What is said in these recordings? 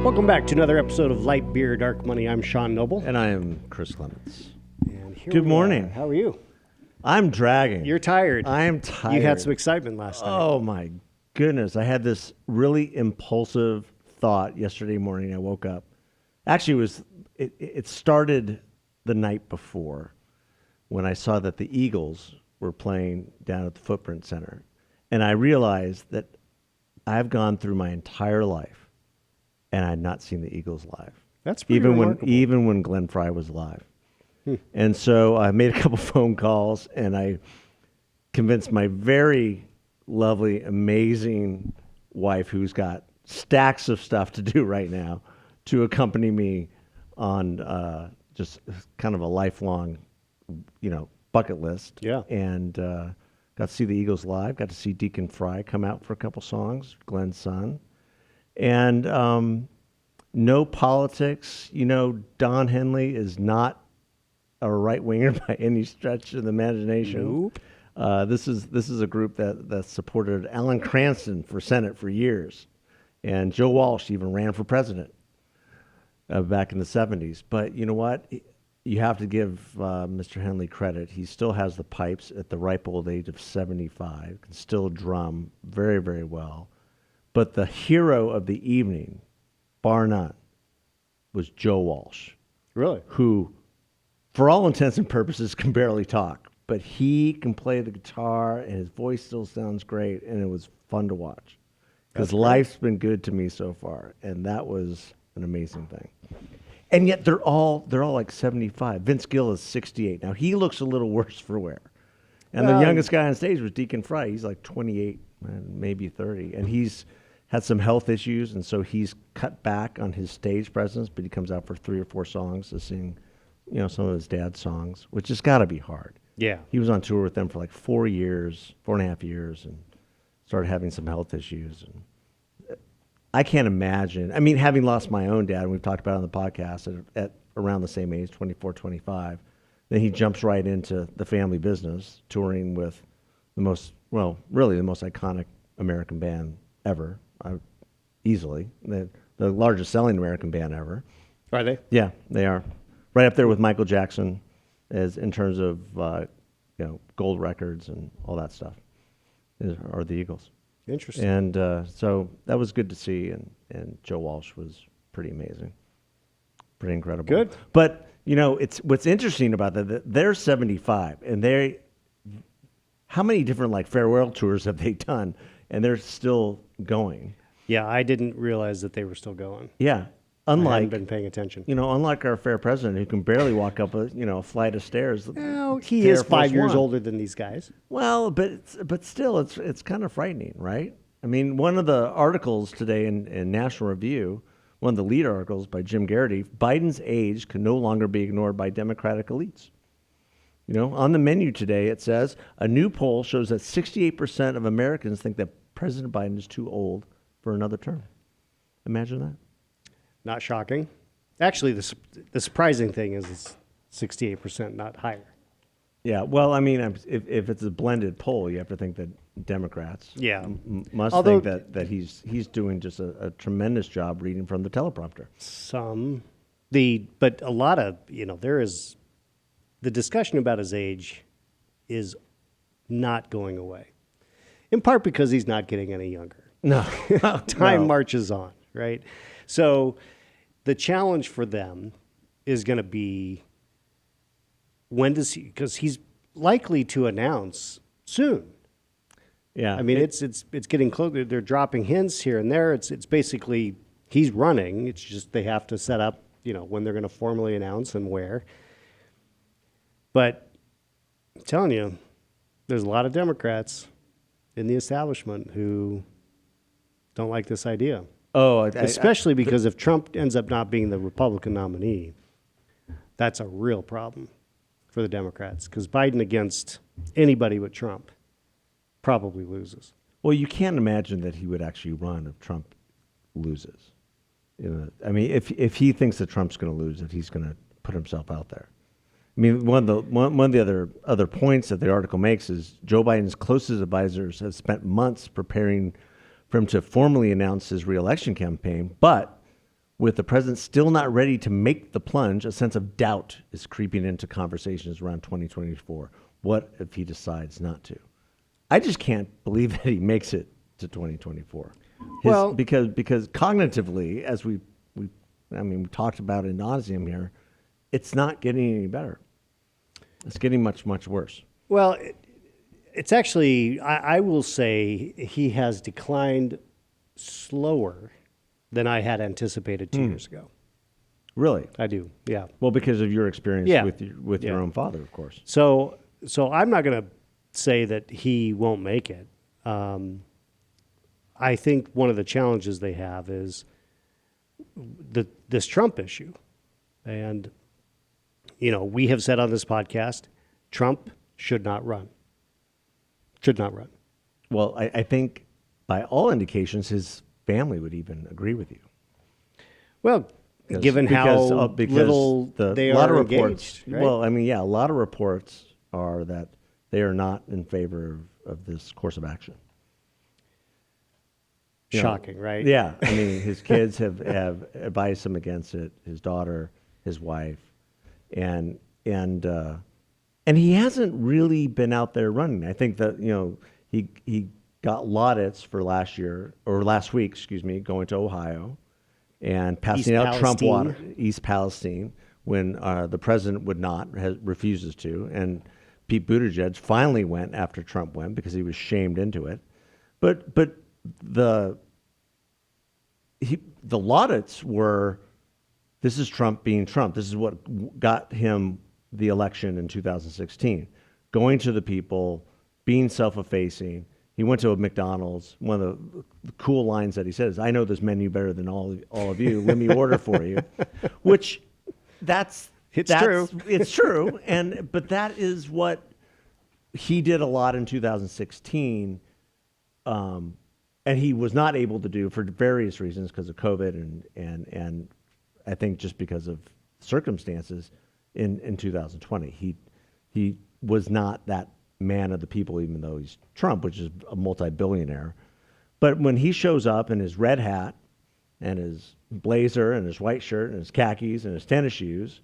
Welcome back to another episode of Light Beer, Dark Money. I'm Sean Noble. And I am Chris Clements. And here Good we morning. are. How are you? I'm dragging. You're tired. I am tired. You had some excitement last night. Oh, my goodness. I had this really impulsive thought yesterday morning. I woke up. Actually, it started the night before when I saw that the Eagles were playing down at the Footprint Center. And I realized that I've gone through my entire life and I had not seen the Eagles live. That's pretty remarkable. Even when Glenn Fry was live. And so I made a couple phone calls and I convinced my very lovely, amazing wife, who's got stacks of stuff to do right now, to accompany me on just kind of a lifelong, bucket list. Yeah. And got to see the Eagles live, got to see Deacon Fry come out for a couple songs, Glenn's son. And no politics. Don Henley is not a right winger by any stretch of the imagination. Nope. This is a group that supported Alan Cranston for Senate for years, and Joe Walsh even ran for president back in the 70s. But you know what? You have to give Mr. Henley credit. He still has the pipes at the ripe old age of 75, can still drum very, very well. But the hero of the evening, bar none, was Joe Walsh. Really? Who, for all intents and purposes, can barely talk. But he can play the guitar, and his voice still sounds great, and it was fun to watch. Because life's been good to me so far, and that was an amazing thing. And yet they're all like 75. Vince Gill is 68. Now, he looks a little worse for wear. And the youngest guy on stage was Deacon Fry. He's like 28, maybe 30. And he's had some health issues, and so he's cut back on his stage presence, but he comes out for 3 or 4 songs to sing, some of his dad's songs, which has got to be hard. Yeah. He was on tour with them for like 4.5 years, and started having some health issues. And I can't imagine. I mean, having lost my own dad, and we've talked about it on the podcast, at around the same age, 24, 25, then he jumps right into the family business, touring with really the most iconic American band ever, easily. The largest selling American band ever. Are they? Yeah, they are. Right up there with Michael Jackson as in terms of gold records and all that stuff are the Eagles. Interesting. And so that was good to see, and Joe Walsh was pretty amazing, pretty incredible. Good. But it's what's interesting about that they're 75, and how many different farewell tours have they done, and they're still going. Yeah, I didn't realize that they were still going. Yeah. I haven't been paying attention. Unlike our fair president who can barely walk up a flight of stairs. Well, he is 5 years older than these guys. Well, but still, it's kind of frightening, right? I mean, one of the articles today in National Review, one of the lead articles by Jim Garrity, Biden's age can no longer be ignored by Democratic elites. On the menu today, it says, a new poll shows that 68% of Americans think that President Biden is too old for another term. Imagine that. Not shocking. Actually, the surprising thing is it's 68%, not higher. Yeah, well, I mean, if it's a blended poll, you have to think that Democrats must think that he's doing just a tremendous job reading from the teleprompter. But a lot of, there is, the discussion about his age is not going away. In part because he's not getting any younger. No. Time marches on, right? So the challenge for them is going to be because he's likely to announce soon. Yeah. I mean, it's getting closer. They're dropping hints here and there. It's basically he's running. It's just they have to set up, when they're going to formally announce and where. But I'm telling you, there's a lot of Democrats in the establishment who don't like this idea. Oh, especially because if Trump ends up not being the Republican nominee, that's a real problem for the Democrats. Because Biden against anybody but Trump probably loses. Well, you can't imagine that he would actually run if Trump loses. I mean, if he thinks that Trump's going to lose, that he's going to put himself out there. I mean, one of the other points that the article makes is Joe Biden's closest advisors have spent months preparing for him to formally announce his reelection campaign, but With the president still not ready to make the plunge, a sense of doubt is creeping into conversations around 2024. What if he decides not to? I just can't believe that he makes it to 2024. Well- because cognitively, as we talked about ad nauseum here, it's not getting any better. It's getting much, much worse. Well, it's actually, I will say he has declined slower than I had anticipated 2 years ago. Really? I do, yeah. Well, because of your experience Yeah. with your Yeah. own father, of course. So I'm not going to say that he won't make it. I think one of the challenges they have is this Trump issue. And, we have said on this podcast, Trump should not run. Should not run. Well, I think by all indications, his family would even agree with you. Well, given how little they a lot are of reports. engaged, right? Well, a lot of reports are that they are not in favor of this course of action. Shocking, right? Yeah, his kids have advised him against it. His daughter, his wife, and he hasn't really been out there running. I think that he got laudits for last week, going to Ohio and passing East out Trump Palestine. water, East Palestine, when the president would not, refuses to. And Pete Buttigieg finally went after Trump went because he was shamed into it. But the laudits were, this is Trump being Trump. This is what got him the election in 2016. Going to the people, being self-effacing. He went to a McDonald's. One of the cool lines that he says, "I know this menu better than all of you. Let me order for you," which that's true. It's true, but that is what he did a lot in 2016, and he was not able to do for various reasons because of COVID and I think just because of circumstances in 2020. He was not that man of the people, even though he's Trump, which is a multi-billionaire. But when he shows up in his red hat and his blazer and his white shirt and his khakis and his tennis shoes,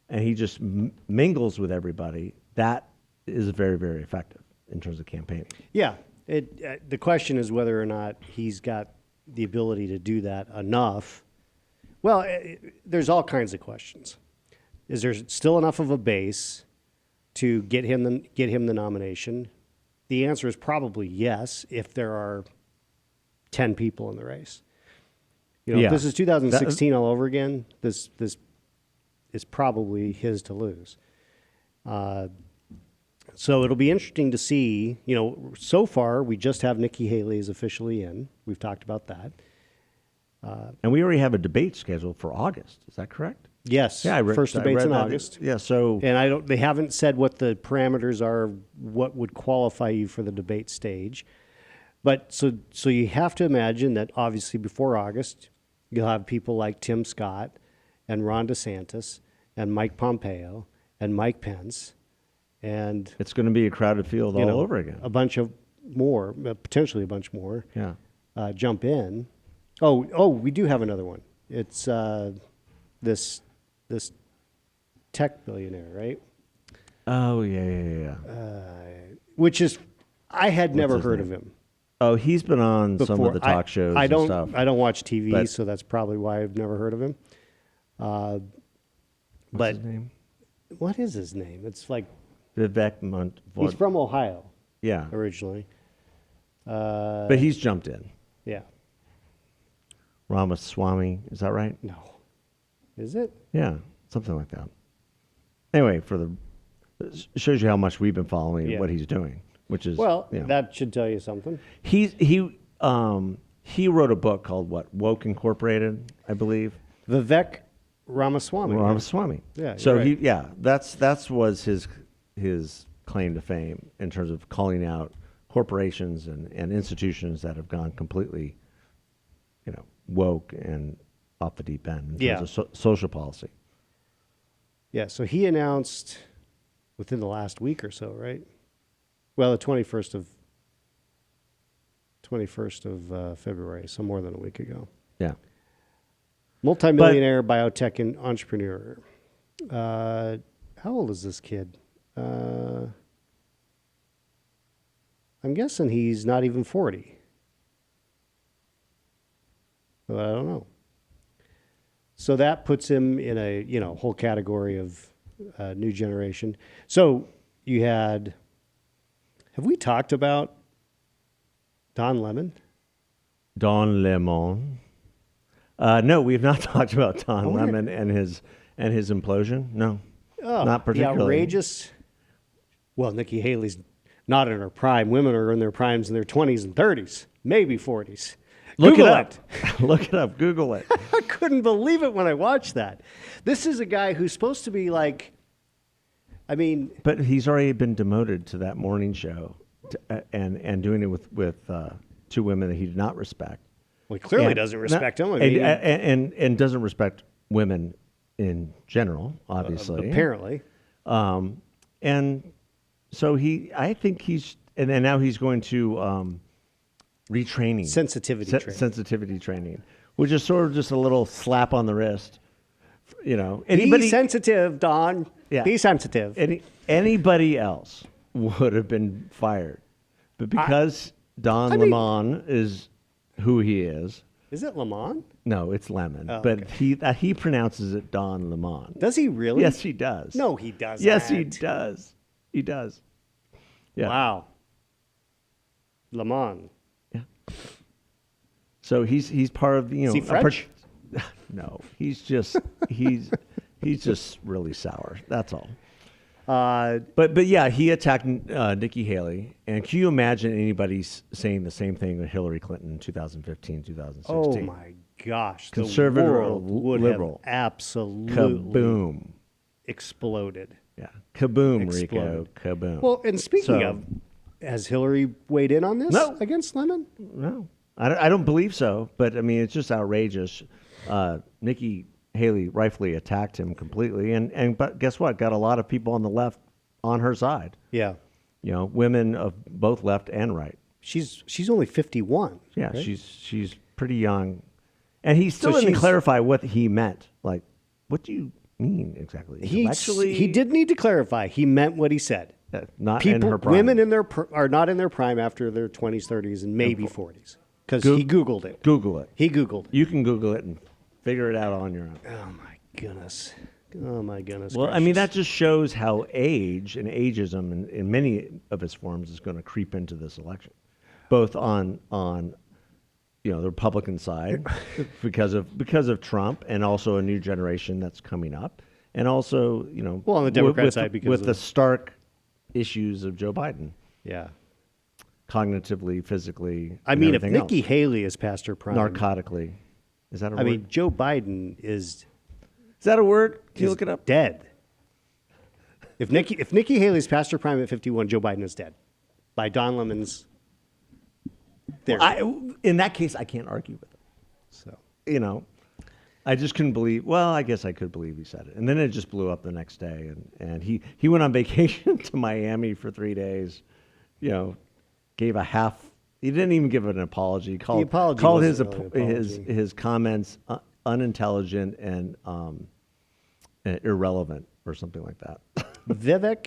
and he just mingles with everybody, that is very, very effective in terms of campaigning. Yeah. The question is whether or not he's got the ability to do that enough. Well, there's all kinds of questions. Is there still enough of a base to get him the nomination? The answer is probably yes, if there are 10 people in the race. If this is 2016 all over again, this is probably his to lose. So it'll be interesting to see. So far we just have Nikki Haley is officially in. We've talked about that. And we already have a debate scheduled for August. Is that correct? Yes. Yeah, first debate's in August. Yeah, so And they haven't said what the parameters are, what would qualify you for the debate stage. But so you have to imagine that obviously before August, you'll have people like Tim Scott and Ron DeSantis and Mike Pompeo and Mike Pence, and it's going to be a crowded field all over again. A bunch of more, potentially a bunch more. Yeah. Jump in. Oh, we do have another one. It's this tech billionaire, right? Oh yeah. Which is, I had never his heard name? of him Oh, he's been on some before. of the talk shows I and don't. stuff. I don't watch TV, But- so that's probably why I've never heard of him. What's But his name? what is his name? It's like Vivek he's from Ohio Yeah, originally. but he's jumped in. Yeah. Ramaswamy, is that right? No. Is it? Yeah, something like that. Anyway, it shows you how much we've been following what he's doing, which is that should tell you something. He wrote a book called Woke Incorporated, I believe. Vivek Ramaswamy. Ramaswamy. Yeah. So you're right. that's was his claim to fame in terms of calling out corporations and institutions that have gone completely, woke and off the deep end in terms of social policy. Yeah, so he announced within the last week or so, right? Well, the 21st of February, so more than a week ago. Yeah. Multimillionaire biotech and entrepreneur. How old is this kid? I'm guessing he's not even 40. But I don't know. So that puts him in a whole category of new generation. So you had. Have we talked about Don Lemon? Don Lemon. No, we have not talked about Don Lemon and his implosion. No, not particularly. The outrageous. Well, Nikki Haley's not in her prime. Women are in their primes in their 20s and 30s, maybe 40s. Look Google it up. Look it up. Google it. I couldn't believe it when I watched that. This is a guy who's supposed to be like, I mean, but he's already been demoted to that morning show, and doing it with two women that he did not respect. Well, he clearly doesn't respect them. I mean, and doesn't respect women in general, obviously. Apparently. And so I think he's, and now he's going to retraining. Sensitivity training, which is sort of just a little slap on the wrist. Be sensitive, Don. Yeah. Be sensitive. Anybody else would have been fired. But because Don Lemon is who he is. Is it Lemon? No, it's Lemon. Oh, but okay. he pronounces it Don Lemon. Does he really? Yes, he does. No, he doesn't. Yes, he does. He does. Yeah. Wow. Lemon. Yeah. So he's part of the, Is he French? No, he's just really sour. That's all. But yeah, he attacked Nikki Haley, and can you imagine anybody saying the same thing with Hillary Clinton in 2015, 2016? Oh my gosh, conservative the world would liberal, have absolutely kaboom, exploded. Yeah, kaboom, Exploded. Rico, kaboom. Well, and speaking of, has Hillary weighed in on this? No. Against Lemon? No, I don't believe so. But I mean, it's just outrageous. Nikki Haley rightfully attacked him completely, but guess what? Got a lot of people on the left on her side. Yeah, women of both left and right. She's only 51. Yeah, right? she's pretty young, and he still didn't clarify what he meant. Like, what do you mean exactly? He did need to clarify. He meant what he said. Not in her prime. Women are not in their prime after their 20s, 30s, and maybe 40s. Because he Googled it. Google it. He Googled it. You can Google it and figure it out on your own. Oh my goodness. Oh my goodness. Well, gracious. I mean, that just shows how age and ageism in many of its forms is going to creep into this election, both on the Republican side because of Trump, and also a new generation that's coming up, and also on the Democrat side because of the stark issues of Joe Biden. Yeah. Cognitively, physically. I mean, if everything Nikki else. Haley is past her prime, narcotically, is that a word? I mean, Joe Biden is that a word? Can you look it up? Dead. If Nikki Haley's past her prime at 51, Joe Biden is dead by Don Lemon's theory. In that case, I can't argue with it. So I just couldn't believe. Well, I guess I could believe he said it, and then it just blew up the next day, and he went on vacation to Miami for 3 days. Gave a half. He didn't even give an apology. He called his comments unintelligent and irrelevant or something like that. Vivek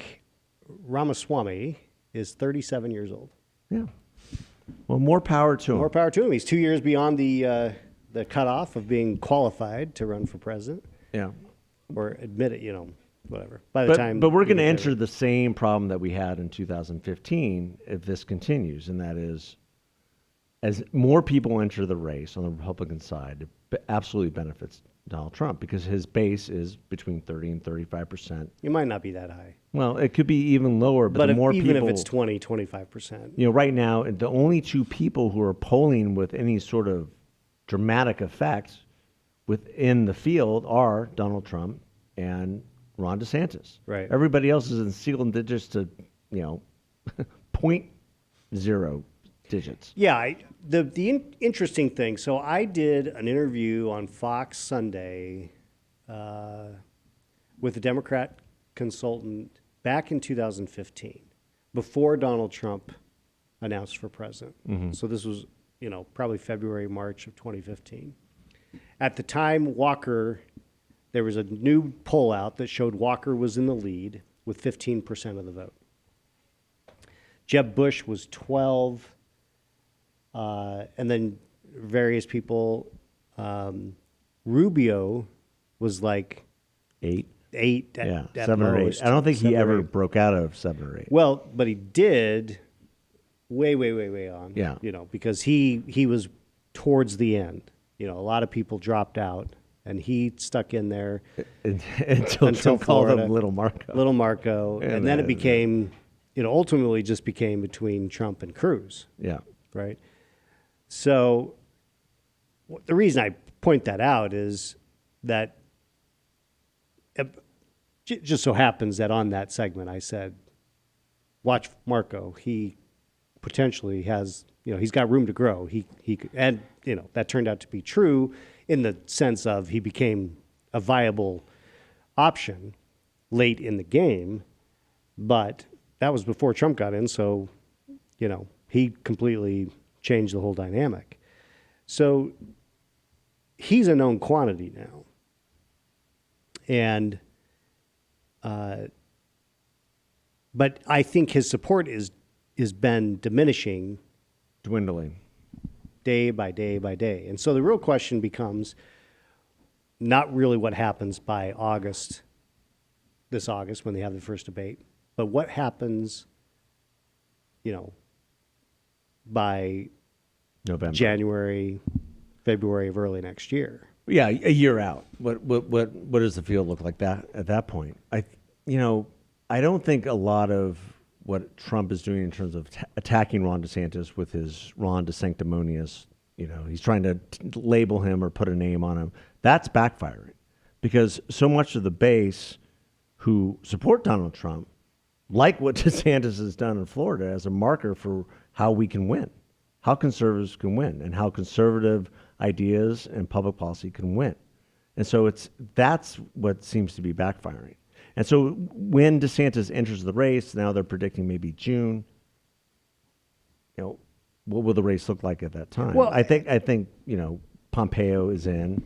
Ramaswamy is 37 years old. Yeah. Well, more power to him. More power to him. He's 2 years beyond the cutoff of being qualified to run for president. Yeah. Or admit it, whatever. But we're going to enter the same problem that we had in 2015 if this continues, and that is, as more people enter the race on the Republican side, it absolutely benefits Donald Trump because his base is between 30 and 35%. It might not be that high. Well, it could be even lower, but the more even people, if it's 20, 25%. Right now, the only two people who are polling with any sort of dramatic effect within the field are Donald Trump and Ron DeSantis. Right. Everybody else is in single digits to, 0.0 digits. Yeah. The interesting thing, so I did an interview on Fox Sunday with a Democrat consultant back in 2015, before Donald Trump announced for president. Mm-hmm. So this was, probably February, March of 2015. At the time, there was a new poll out that showed Walker was in the lead with 15% of the vote. Jeb Bush was 12, and then various people. Rubio was like 8. 8 at, Yeah, at 7 or 8. most. I don't think he 7 or ever 8. broke out of 7 or 8. Well, but he did way on. Yeah. Because he was towards the end. A lot of people dropped out, and he stuck in there Until Trump called Florida. him Little Marco. Little Marco, and then it then- became, ultimately just became between Trump and Cruz, Yeah. right? So the reason I point that out is that it just so happens that on that segment I said, watch Marco. He potentially has, he's got room to grow. He could, and that turned out to be true in the sense of he became a viable option late in the game, but that was before Trump got in, so he completely changed the whole dynamic. So he's a known quantity now. And, but I think his support is been diminishing Dwindling. day by day by day. And so the real question becomes not really what happens by this August when they have the first debate, but what happens, by November. January, February of early next year. Yeah, a year out. What does the field look like that at that point? I don't think a lot of what Trump is doing in terms of attacking Ron DeSantis with his Ron DeSanctimonious, he's trying to label him or put a name on him. That's backfiring because so much of the base who support Donald Trump like what DeSantis has done in Florida as a marker for how we can win, how conservatives can win, and how conservative ideas and public policy can win. And so that's what seems to be backfiring. And so when DeSantis enters the race, now they're predicting maybe June. What will the race look like at that time? Well, I think Pompeo is in,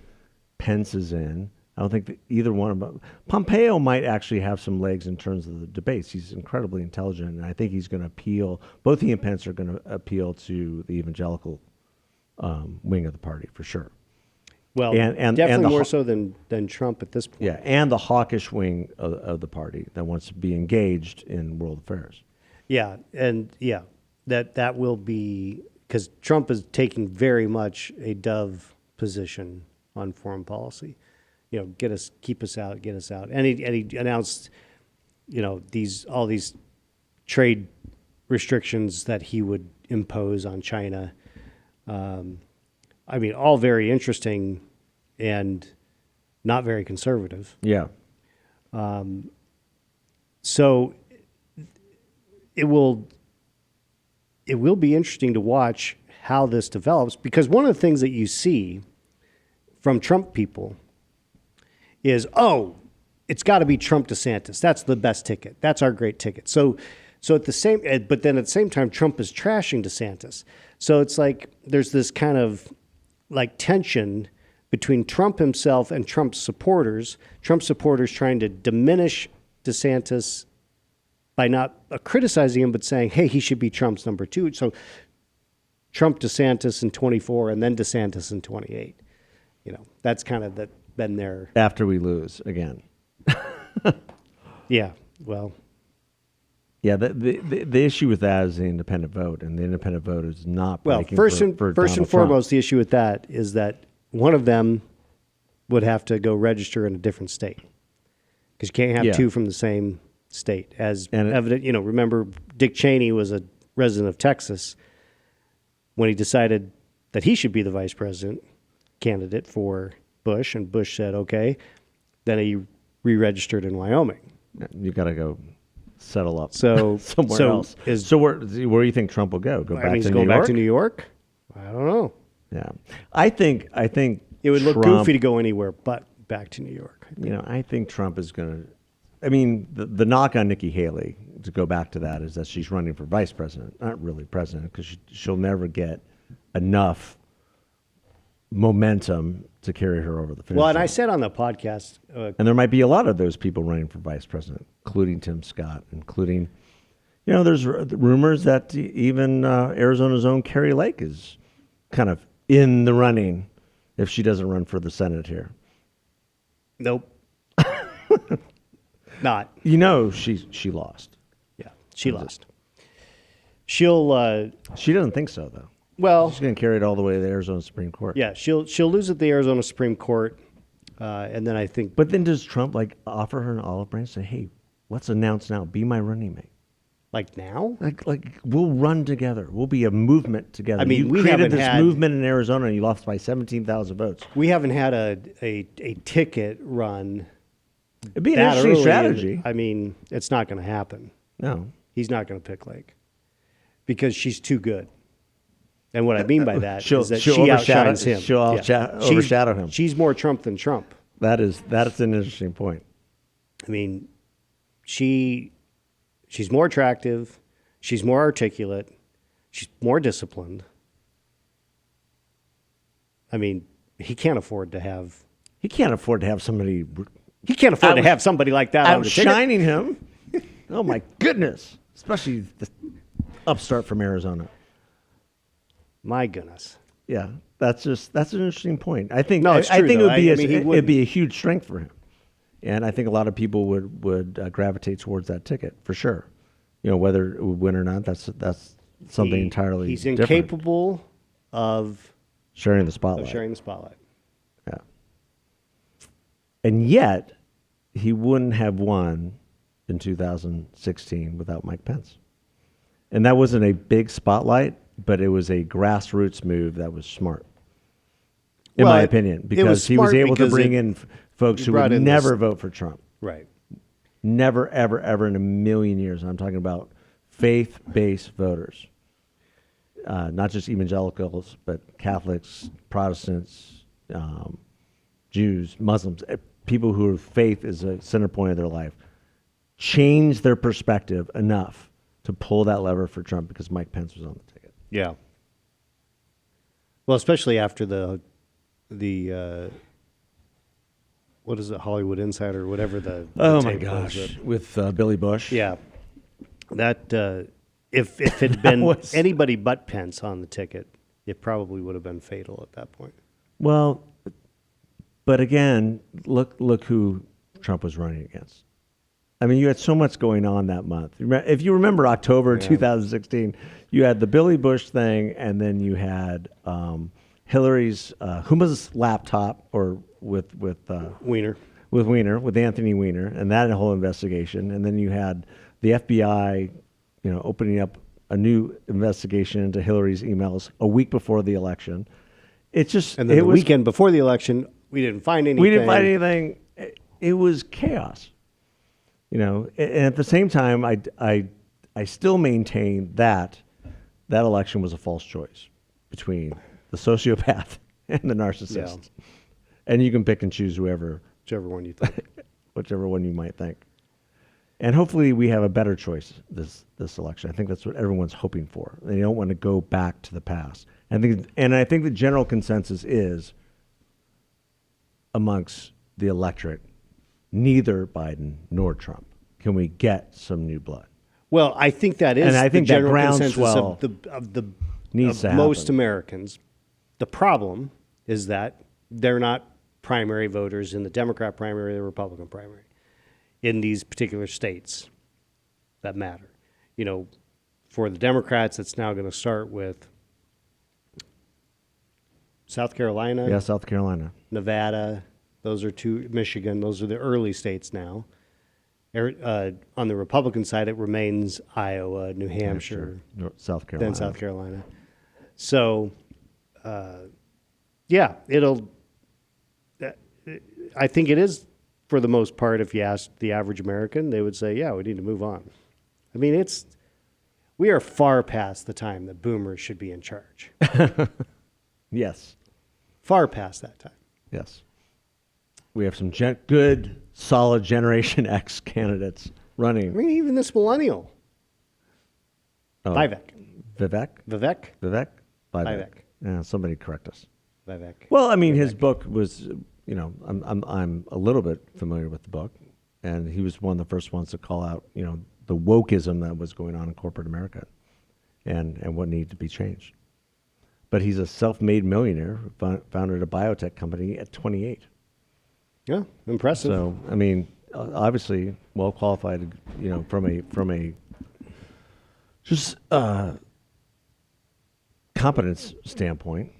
Pence is in. I don't think that either one of them. Pompeo might actually have some legs in terms of the debates. He's incredibly intelligent, and I think he's going to appeal. Both he and Pence are going to appeal to the evangelical wing of the party for sure. Well, and definitely the more so than Trump at this point. Yeah, and the hawkish wing of the party that wants to be engaged in world affairs. Yeah, and that will be because Trump is taking very much a dove position on foreign policy. Keep us out, get us out, and he announced, all these trade restrictions that he would impose on China. All very interesting and not very conservative. Yeah. So it will be interesting to watch how this develops because one of the things that you see from Trump people is, it's got to be Trump DeSantis. That's the best ticket. That's our great ticket. So but then at the same time, Trump is trashing DeSantis. So it's like there's this kind of like tension between Trump himself and Trump's supporters. Trump's supporters trying to diminish DeSantis by not criticizing him, but saying, hey, he should be Trump's number 2. So Trump DeSantis in 24 and then DeSantis in 28. That's kind of been their... After we lose again. Yeah, well... Yeah, the issue with that is the independent vote, and the independent vote is not breaking first for and Donald foremost, Trump. the issue with that is that one of them would have to go register in a different state because you can't have two from the same state. As evident, remember Dick Cheney was a resident of Texas when he decided that he should be the vice president candidate for Bush, and Bush said okay. Then he re-registered in Wyoming. You got to go settle up so somewhere else. So where do you think Trump will go? Go back to New York? He's going back to New York? I don't know. Yeah, I think it would look goofy to go anywhere but back to New York. I think Trump is going to. I mean, the knock on Nikki Haley, to go back to that, is that she's running for vice president, not really president, because she'll never get enough momentum to carry her over the finish Well, and I line. said on the podcast, And there might be a lot of those people running for vice president, including Tim Scott, including, there's rumors that even Arizona's own Kari Lake is kind of in the running if she doesn't run for the Senate here. nope, not. She lost. Yeah, she lost. She'll. She doesn't think so, though. Well, She's going to carry it all the way to the Arizona Supreme Court. yeah, she'll lose at the Arizona Supreme Court, and then I think. But then does Trump offer her an olive branch? Say, hey, let's announce now. Be my running mate. Like now? Like we'll run together. We'll be a movement together. I mean, you we created haven't this had- movement in Arizona, and you lost by 17,000 votes. We haven't had a ticket run. It'd be an that interesting early. strategy. I mean, it's not going to happen. No, He's not going to pick Lake because she's too good. And what I mean by that She'll- is that she'll she overshadow- outshines him. she'll overshadow him. She's more Trump than Trump. that's an interesting point. I mean, she's more attractive. She's more articulate. She's more disciplined. I mean, he can't afford to have. He can't afford to have somebody He can't afford to have somebody like that on the ticket. outshining him. Oh my goodness! Especially the upstart from Arizona. My goodness. Yeah, that's an interesting point. I think No, it's I true, think though. it would be I mean, he it'd wouldn't. be a huge strength for him, and I think a lot of people would gravitate towards that ticket for sure. Whether it would win or not, that's something entirely He's different. incapable of Sharing the spotlight. sharing the spotlight. Yeah. And yet, he wouldn't have won in 2016 without Mike Pence. And that wasn't a big spotlight, but it was a grassroots move that was smart, in Well, my it- opinion, it was because he was smart able to because bring it- in folks he who brought would in never this- vote for Trump. Right. Never, ever, ever in a million years. I'm talking about faith-based voters, not just evangelicals, but Catholics, Protestants, Jews, Muslims, people whose faith is a center point of their life, change their perspective enough to pull that lever for Trump because Mike Pence was on the ticket. Yeah. Well, especially after the what is it, Hollywood Insider, or whatever the Oh my tape was gosh, that- with Billy Bush. yeah. That if it had been was- anybody but Pence on the ticket, it probably would have been fatal at that point. Well, but again, look who Trump was running against. I mean, you had so much going on that month. If you remember October 2016, you had the Billy Bush thing, and then you had Hillary's Huma's laptop, or with Wiener. with Anthony Weiner, and that whole investigation, and then you had the FBI, opening up a new investigation into Hillary's emails a week before the election. It's just And then the weekend before the election, we didn't find anything. we didn't find anything. It was chaos, And at the same time, I still maintain that election was a false choice between the sociopath and the narcissist. Yeah. And you can pick and choose Whichever one you think. whichever one you might think. And hopefully we have a better choice this election. I think that's what everyone's hoping for. They don't want to go back to the past. I think the general consensus is amongst the electorate, neither Biden nor Trump. Can we get some new blood? Well, I think that is And I think the that general consensus groundswell of the needs to most happen. Americans. The problem is that they're not primary voters in the Democrat primary or the Republican primary in these particular states that matter. For the Democrats, it's now going to start with South Carolina, Yeah, South Carolina. Nevada. Those are two. Michigan. Those are the early states now. On the Republican side, it remains Iowa, New Hampshire, South Carolina. then South Carolina. So, yeah, it'll. I think it is, for the most part. If you ask the average American, they would say, "Yeah, we need to move on." I mean, we are far past the time that boomers should be in charge. Yes. Far past that time. Yes. We have some good, solid Generation X candidates I running. mean, even this millennial, Oh, Vivek. Vivek? Vivek. Vivek? Vivek. Yeah, somebody correct us. Vivek. Well, I mean, his book was, I'm a little bit familiar with the book, and he was one of the first ones to call out, the wokeism that was going on in corporate America, and what needed to be changed. But he's a self-made millionaire who founded a biotech company at 28. Yeah, impressive. So, I mean, obviously well qualified, from a just competence standpoint.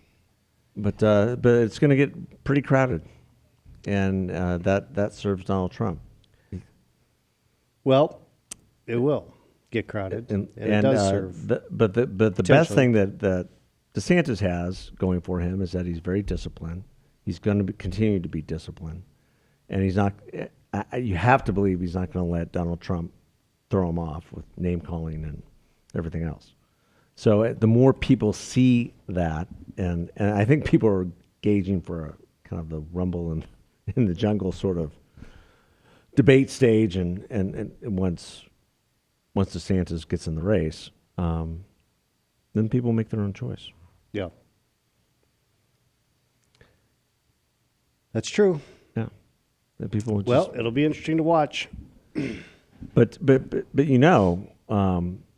But it's going to get pretty crowded, and that serves Donald Trump. Well, it will get crowded, and it does serve. But the best thing that DeSantis has going for him is that he's very disciplined. He's going to continue to be disciplined, and he's not. You have to believe he's not going to let Donald Trump throw him off with name calling and everything else. So the more people see that, and I think people are gauging for a kind of the rumble in the jungle sort of debate stage, and once DeSantis gets in the race, then people make their own choice. Yeah, that's true. Yeah, that people. Well, it'll be interesting to watch. But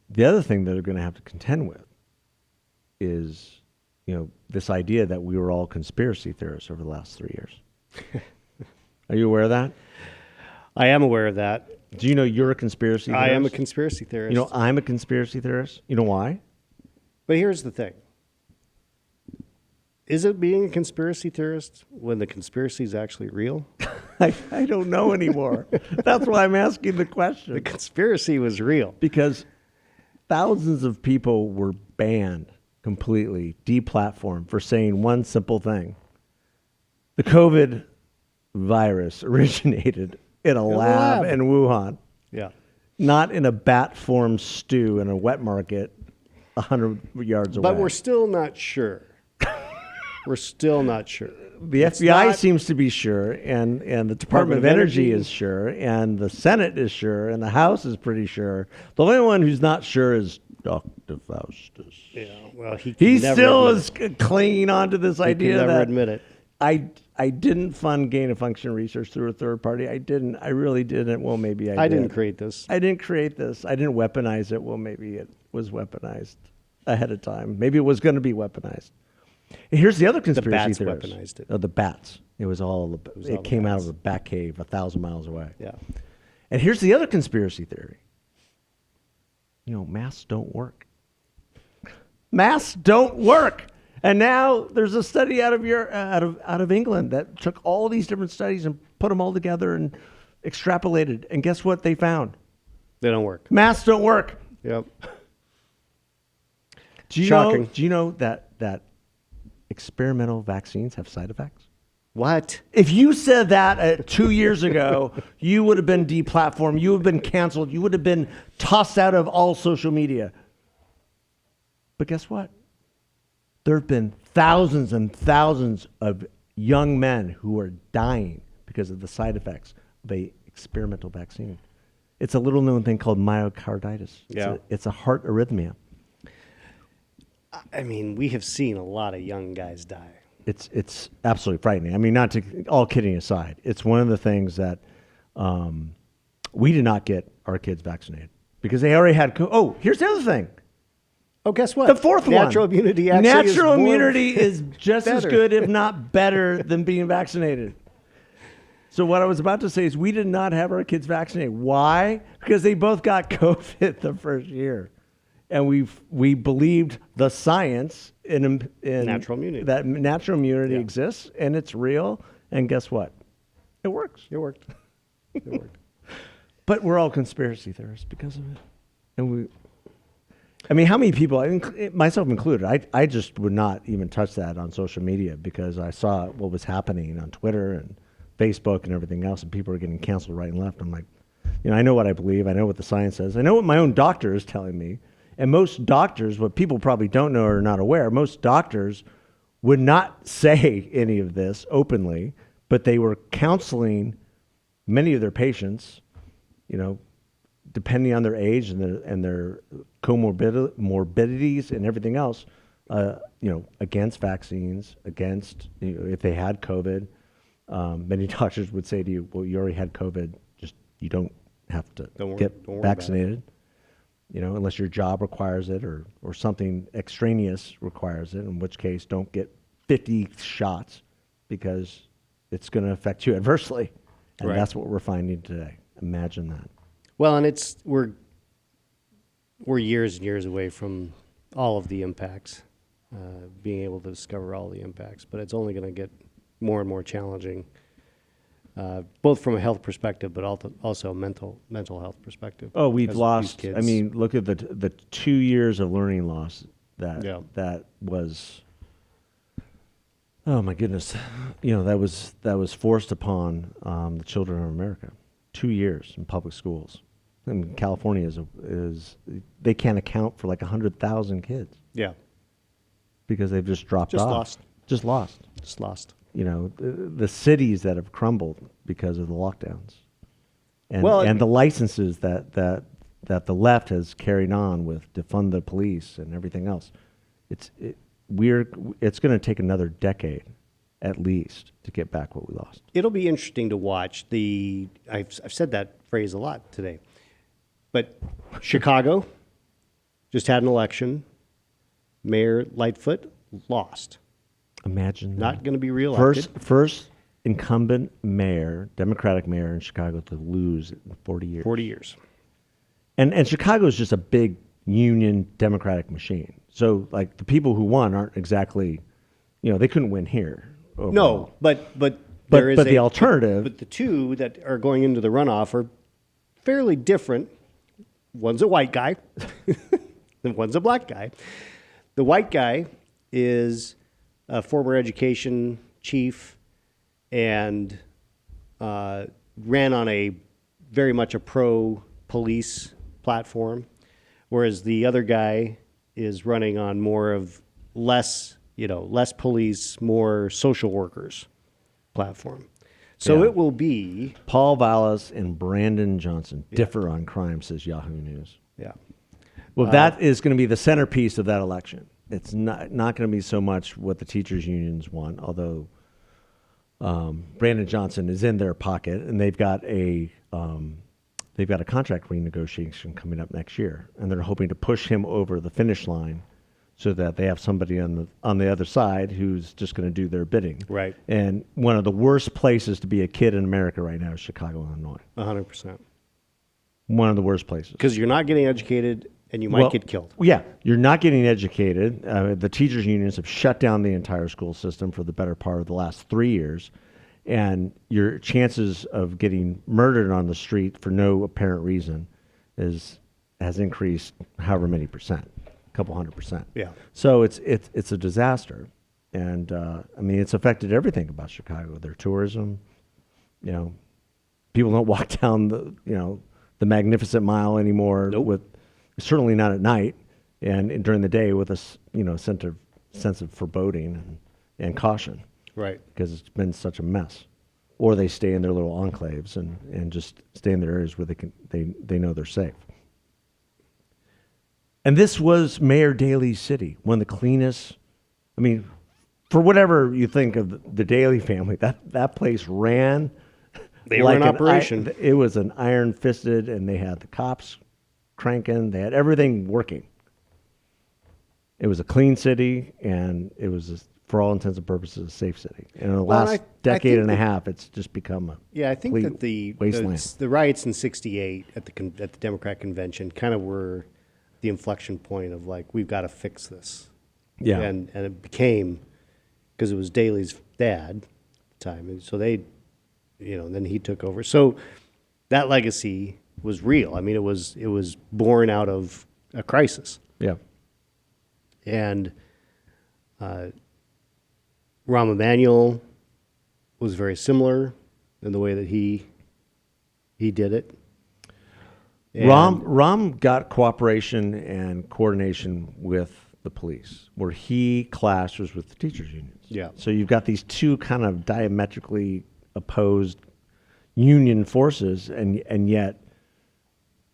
the other thing that they're going to have to contend with is, this idea that we were all conspiracy theorists over the last 3 years. Are you aware of that? I am aware of that. Do you know you're a conspiracy theorist? I am a conspiracy theorist. I'm a conspiracy theorist. You know why? But here's the thing. Is it being a conspiracy theorist when the conspiracy is actually real? I don't know anymore. That's why I'm asking the question. The conspiracy was real. Because thousands of people were banned completely, deplatformed for saying one simple thing. The COVID virus originated in a lab in Wuhan. Yeah. Not in a bat-formed stew in a wet market 100 yards away. But we're still not sure. We're still not sure. The FBI seems to be sure, and the Department of Energy is sure, and the Senate is sure, and the House is pretty sure. The only one who's not sure is Dr. Faustus. Yeah, well, he still is clinging on to this idea that that admit it. I didn't fund gain of function research through a third party. I didn't. I really didn't. Well, maybe I did. I didn't create this. I didn't create this. I didn't weaponize it. Well, maybe it was weaponized ahead of time. Maybe it was going to be weaponized. And here's the other conspiracy theorist. The bats weaponized it. Oh, the bats. It was all. It came out of a bat cave 1,000 miles away. Yeah. And here's the other conspiracy theory. Masks don't work. Masks don't work. And now there's a study out of England that took all these different studies and put them all together and extrapolated. And guess what they found? They don't work. Masks don't work. Yep. Do you know that experimental vaccines have side effects? What? If you said that 2 years ago, you would have been deplatformed. You would have been canceled. You would have been tossed out of all social media. But guess what? There have been thousands and thousands of young men who are dying because of the side effects of an experimental vaccine. It's a little known thing called myocarditis. Yeah. It's a heart arrhythmia. I mean, we have seen a lot of young guys die. It's absolutely frightening. I mean, not to all kidding aside, it's one of the things that we did not get our kids vaccinated because they already had. Here's the other thing. Oh, guess what? The fourth Natural one. immunity actually Natural immunity is just as better. good, if not better, than being vaccinated. So what I was about to say is we did not have our kids vaccinated. Why? Because they both got COVID the first year. And we believed the science in Natural immunity. that natural immunity exists and it's real. And guess what? It works. It worked. It worked. But we're all conspiracy theorists because of it. And how many people, myself included, I just would not even touch that on social media because I saw what was happening on Twitter and Facebook and everything else, and people are getting canceled right and left. I'm like, I know what I believe. I know what the science says. I know what my own doctor is telling me. And most doctors, what people probably don't know or are not aware, most doctors would not say any of this openly, but they were counseling many of their patients, depending on their age and their comorbidities and everything else, against vaccines, against if they had COVID. Many doctors would say to you, "Well, you already had COVID. Just you don't have to Don't worry get about it." vaccinated." Unless your job requires it or something extraneous requires it, in which case don't get 50 shots because it's going to affect you adversely. And Right. that's what we're finding today. Imagine that. Well, and we're years and years away from all of the impacts, being able to discover all the impacts, but it's only going to get more and more challenging, both from a health perspective, but also a mental health perspective. Oh, we've As these lost. kids- I mean, look at the 2 years of learning loss Yeah. that was. Oh my goodness, that was forced upon the children of America. 2 years in public schools. I mean, California is they can't account for like 100,000 kids Yeah, because they've just dropped Just off. lost. Just lost. just lost. The cities that have crumbled because of the lockdowns, and Well, and the licenses that the left has carried on with defund the police and everything else. It's going to take another decade at least to get back what we lost. It'll be interesting to watch I've said that phrase a lot today, but Chicago just had an election. Mayor Lightfoot lost. Imagine that. Not going to be reelected. First incumbent mayor, Democratic mayor in Chicago to lose in 40 years. 40 years. And Chicago is just a big union Democratic machine. So like the people who won aren't exactly, they couldn't win here. Overall. No, but there is the alternative. But the two that are going into the runoff are fairly different. One's a white guy, and one's a black guy. The white guy is a former education chief and ran on a very much a pro-police platform, whereas the other guy is running on more of less police, more social workers platform. So Yeah. it will be, Paul Vallis and Brandon Johnson differ on crime, says Yahoo News. yeah. Well, that is going to be the centerpiece of that election. It's not going to be so much what the teachers' unions want, although Brandon Johnson is in their pocket, and they've got a contract renegotiation coming up next year, and they're hoping to push him over the finish line so that they have somebody on the other side who's just going to do their bidding. Right. And one of the worst places to be a kid in America right now is Chicago, Illinois. 100%. One of the worst places. Because you're not getting educated and you might Well, get killed. Yeah, you're not getting educated. The teachers' unions have shut down the entire school system for the better part of the last 3 years. And your chances of getting murdered on the street for no apparent reason has increased however many percent, a couple 100%. Yeah. So it's a disaster. And I mean, it's affected everything about Chicago, their tourism. People don't walk down the Magnificent Mile anymore. Nope. Certainly not at night, and during the day with a sense of foreboding and caution, Right. because it's been such a mess. Or they stay in their little enclaves and just stay in their areas where they know they're safe. And this was Mayor Daley's city, one of the cleanest. I mean, for whatever you think of the Daley family, that place ran. They were in operation. It was an iron-fisted, and they had the cops cranking. They had everything working. It was a clean city, and it was, for all intents and purposes, a safe city. And in the Well, last I decade think and a that- half, it's just become a Yeah, I think complete that the wasteland. riots in '68 at the Democrat convention kind of were the inflection point of like, we've got to fix this. Yeah. And it became, because it was Daley's dad at the time, and so they, then he took over. So that legacy was real. I mean, it was born out of a crisis. Yeah. And Rahm Emanuel was very similar in the way that he did it. And Rahm got cooperation and coordination with the police, where he clashes with the teachers' unions. Yeah. So you've got these two kind of diametrically opposed union forces, and yet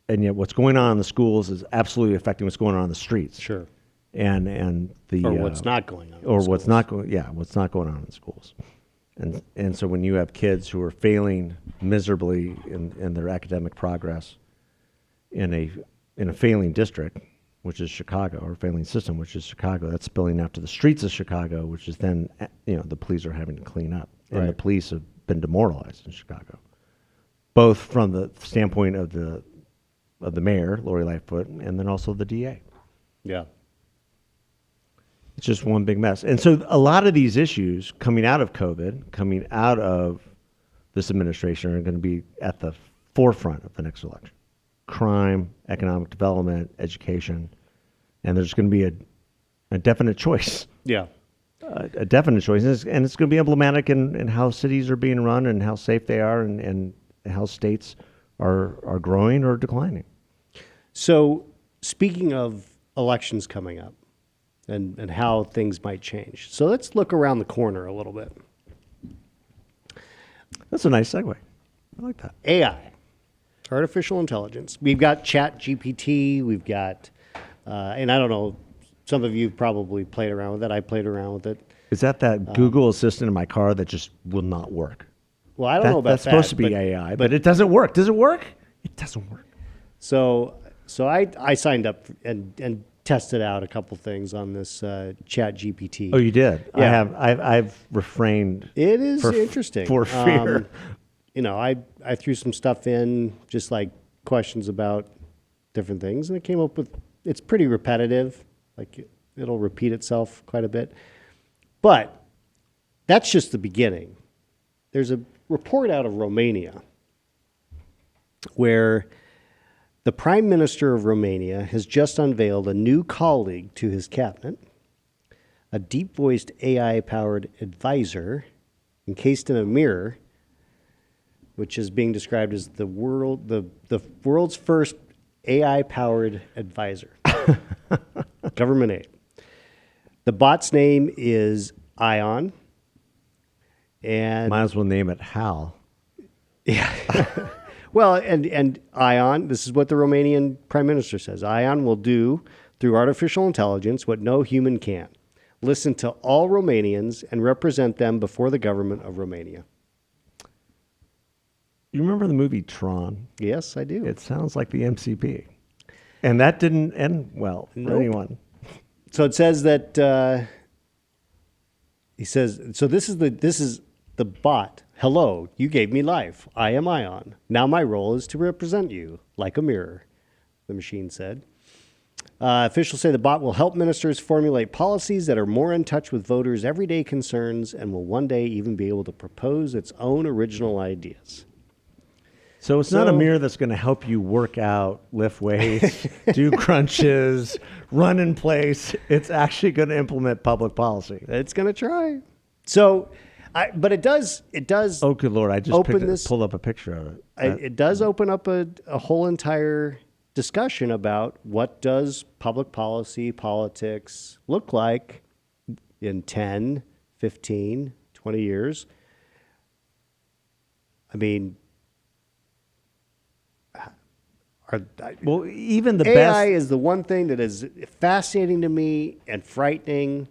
what's going on in the schools is absolutely affecting what's going on in the streets. Sure. and the Or what's not going on. or in what's schools. not going what's not going on in schools. And so when you have kids who are failing miserably in their academic progress in a failing district, which is Chicago, or failing system, which is Chicago, that's spilling out to the streets of Chicago, which is then, the police are having to clean up. And the Right. police have been demoralized in Chicago, both from the standpoint of the mayor, Lori Lightfoot, and then also the DA. Yeah. It's just one big mess. And so a lot of these issues coming out of COVID, coming out of this administration, are going to be at the forefront of the next election. Crime, economic development, education, and there's going to be a definite choice. Yeah. A definite choice, and it's going to be emblematic in how cities are being run and how safe they are, and how states are growing or declining. So, speaking of elections coming up and how things might change. So, let's look around the corner a little bit. That's a nice segue. I like that. AI, artificial intelligence. We've got Chat GPT. We've got, and I don't know, some of you probably played around with it. I played around with it. Is that Google Assistant in my car that just will not work? Well, I don't know about That's supposed to be but- AI, but it doesn't work. Does it work? It doesn't work. So I signed up and tested out a couple things on this Chat GPT. Oh, you did? Yeah. I've refrained. It is for- interesting. for fear. I threw some stuff in, just like questions about different things, and it came up with, it's pretty repetitive. Like it'll repeat itself quite a bit. But that's just the beginning. There's a report out of Romania where the Prime Minister of Romania has just unveiled a new colleague to his cabinet, a deep-voiced AI-powered advisor encased in a mirror, which is being described as the world's first AI-powered advisor. Government aid. The bot's name is Ion. And Might as well name it Hal. well, and Ion, this is what the Romanian Prime Minister says. Ion will do through artificial intelligence what no human can. Listen to all Romanians and represent them before the government of Romania. You remember the movie Tron? Yes, I do. It sounds like the MCP. And that didn't end well for Nope. anyone. So it says that he says, so this is the bot. Hello, you gave me life. I am Ion. Now my role is to represent you like a mirror, the machine said. Officials say the bot will help ministers formulate policies that are more in touch with voters' everyday concerns and will one day even be able to propose its own original ideas. So it's not a So- mirror that's going to help you work out, lift weights, do crunches, run in place. It's actually going to implement public policy. It's going to try. So, but it does. Oh, good Lord. I just Open this- pulled up a picture of it. It does open up a whole entire discussion about what does public policy, politics look like in 10, 15, 20 years. I mean, Well, even the AI best. is the one thing that is fascinating to me and frightening,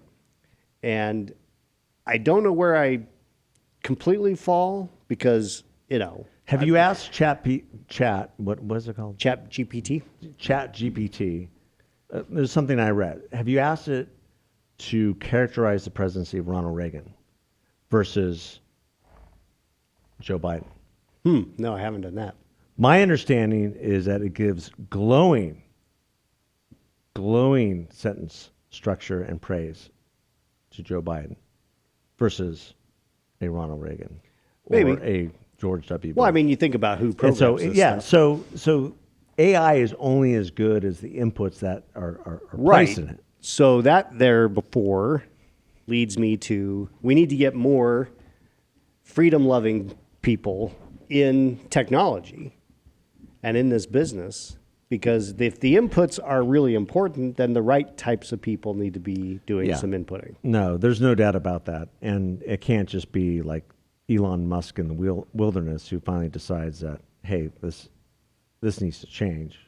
and I don't know where I completely fall because, Have you asked what was it called? Chat GPT? Chat GPT. There's something I read. Have you asked it to characterize the presidency of Ronald Reagan versus Joe Biden? No, I haven't done that. My understanding is that it gives glowing sentence structure and praise to Joe Biden versus a Ronald Reagan or Maybe. a George W. Bush. Well, I mean, you think about who And programs so this yeah, stuff. so AI is only as good as the inputs that are Right. placed in it. So that there before leads me to we need to get more freedom-loving people in technology and in this business, because if the inputs are really important, then the right types of people need to be doing Yeah. some inputting. No, there's no doubt about that. And it can't just be like Elon Musk in the wilderness who finally decides that, hey, this needs to change.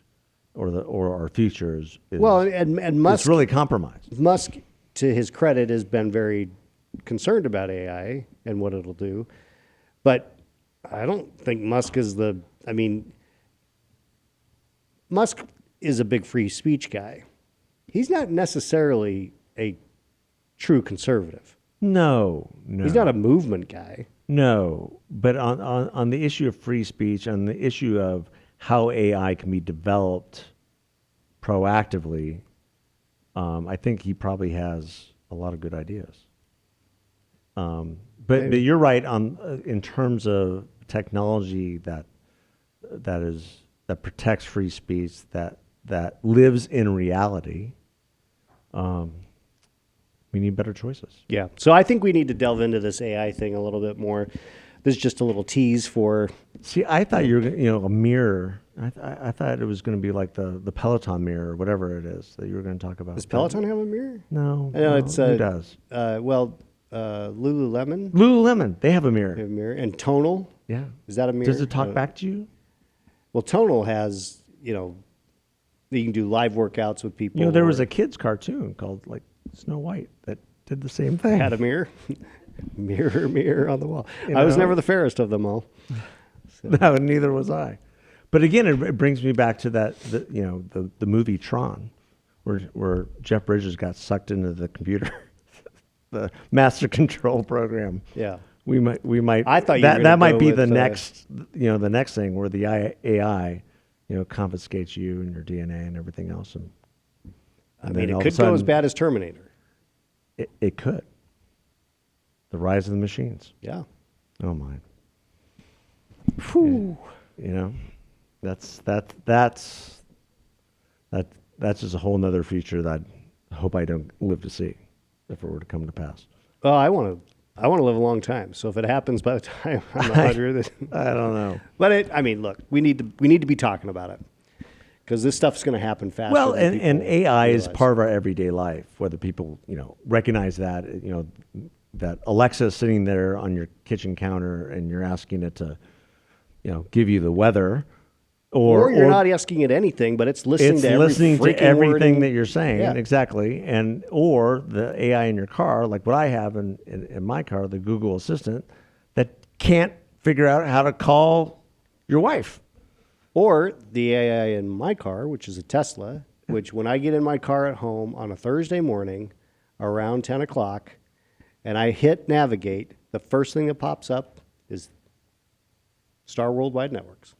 or our future is Well, and it's Musk really compromised. Musk, to his credit, has been very concerned about AI and what it'll do. But I don't think Musk is Musk is a big free speech guy. He's not necessarily a true conservative. No. He's not a movement guy. No, but on the issue of free speech, on the issue of how AI can be developed proactively, I think he probably has a lot of good ideas. But you're right in terms of technology that protects free speech, that lives in reality. We need better choices. Yeah. So I think we need to delve into this AI thing a little bit more. This is just a little tease for. See, I thought you were, a mirror. I thought it was going to be like the Peloton mirror or whatever it is that you were going to talk about. Does Peloton have a mirror? No. No, it's who does? Lululemon. Lululemon, they have a mirror. They have a mirror. And Tonal. Yeah. Is that a mirror? Does it talk back to you? Well, Tonal has, you can do live workouts with people. There was a kid's cartoon called like Snow White that did the same thing. Had a mirror. Mirror, mirror on the wall. I was never the fairest of them all. So. No, neither was I. But again, it brings me back to the movie Tron, where Jeff Bridges got sucked into the computer, the master control program. Yeah. We might. I thought that might be the next, the next thing where the AI, confiscates you and your DNA and everything else. And it could go as bad as Terminator. It could. The rise of the machines. Yeah. Oh my. Whew. That's just a whole nother future that I hope I don't live to see if it were to come to pass. Well, I want to live a long time. So if it happens by the time I'm 100, I don't know. But look, we need to be talking about it because this stuff's going to happen fast. Well, and AI is part of our everyday life. Whether people recognize that that Alexa is sitting there on your kitchen counter and you're asking it to give you the weather. Or you're not asking it anything, but it's listening to everything that you're saying. Yeah. Exactly. Or the AI in your car, like what I have in my car, the Google Assistant, that can't figure out how to call your wife. Or the AI in my car, which is a Tesla, which when I get in my car at home on a Thursday morning around 10 o'clock and I hit navigate, the first thing that pops up is Star Worldwide Networks.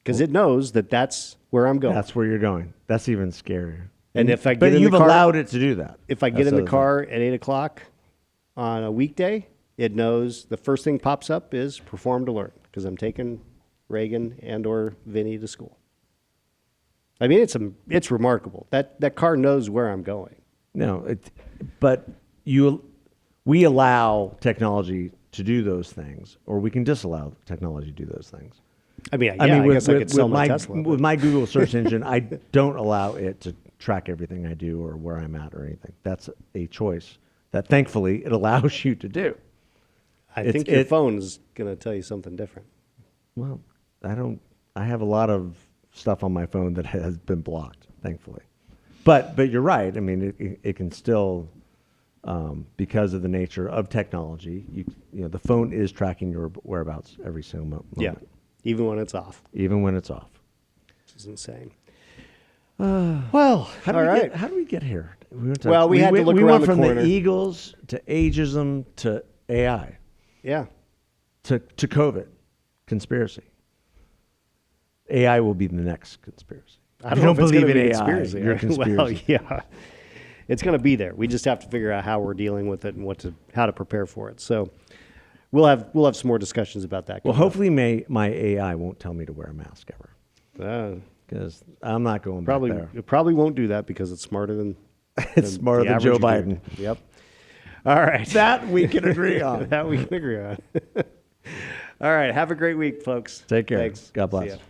Because it knows that that's where I'm going. That's where you're going. That's even scarier. And if I get but in you've the car, allowed it to do that. If I get in the car at 8 o'clock on a weekday, it knows the first thing pops up is Perform to Learn because I'm taking Reagan and or Vinny to school. It's remarkable. That car knows where I'm going. No, but we allow technology to do those things, or we can disallow technology to do those things. I guess I could sell my Tesla. With my Google search engine, I don't allow it to track everything I do or where I'm at or anything. That's a choice that thankfully it allows you to do. I think your phone's going to tell you something different. Well, I have a lot of stuff on my phone that has been blocked, thankfully. But you're right. It can still, because of the nature of technology, the phone is tracking your whereabouts every single moment. Yeah. Even when it's off. Even when it's off. Which is insane. How do we get here? We had to look around the corner. We went from the Eagles to ageism to AI. Yeah. To COVID. Conspiracy. AI will be the next conspiracy. I don't know if believe in AI. Conspiracy. You're conspiracy. Well, yeah. It's going to be there. We just have to figure out how we're dealing with it and how to prepare for it. So we'll have some more discussions about that. Well, hopefully my AI won't tell me to wear a mask ever. Because I'm not going back there. It probably won't do that because it's smarter than it's smarter than Joe Biden. Yep. All right. That we can agree on. That we can agree on. All right. Have a great week, folks. Take care. Thanks. God bless. See ya.